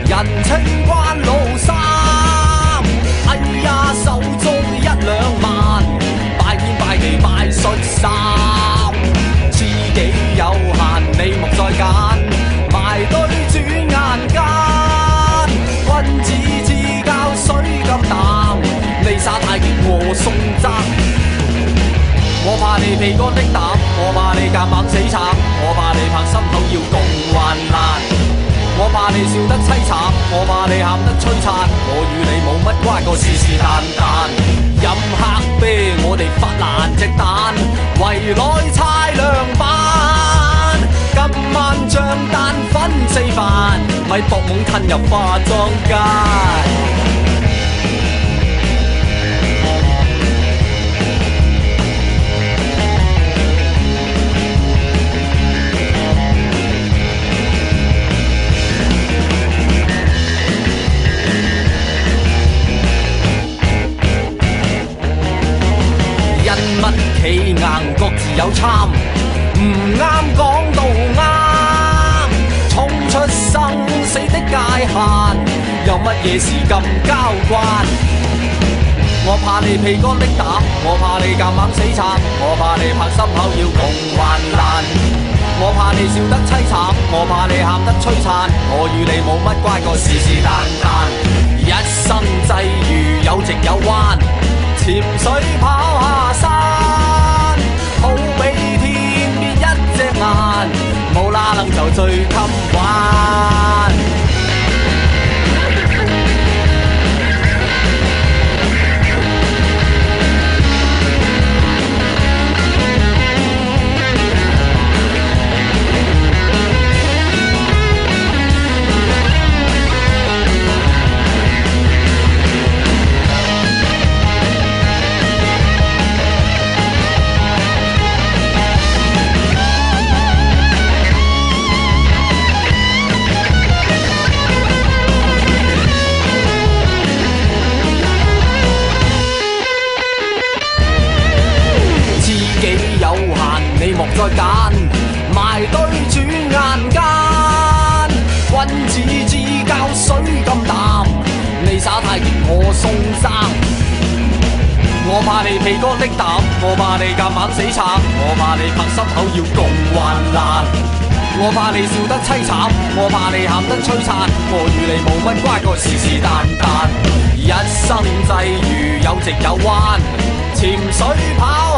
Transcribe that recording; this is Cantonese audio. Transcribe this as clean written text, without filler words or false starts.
人情關老三，哎呀手足1、2萬，拜天拜地拜術三，知己有限你莫再揀，埋堆轉眼間，君子之交水咁淡，你耍太極我送爭。我怕你皮乾的膽，我怕你夾硬死撐，我怕你拍心口要共患難。我怕你笑得凄慘，我怕你喊得璀璨，我與你冇乜關個是是但但。飲黑啤我哋發爛隻蛋，圍內猜涼板。今晚醬蛋粉4飯，咪搏懵吞入化妝間。企硬各自有參，唔啱講到啱，衝出生死的界限，有乜嘢事咁交關？我怕你皮乾的膽，我怕你夾硬死撐，我怕你拍心口要共患難。我怕你笑得凄慘，我怕你喊得璀璨，我與你冇乜關個是是但但。一生際遇有直有彎，潛水跑下山，好比天邊一隻眼，冇啦能就最襟玩。莫再揀，埋堆轉眼間，君子之交水咁淡，你耍太極我送生。我怕你皮乾的膽，我怕你夾硬死撐，我怕你拍心口要共患難。我怕你笑得凄慘，我怕你喊得璀璨，我與你冇乜關個是是但但。一生際遇有直有彎，潛水跑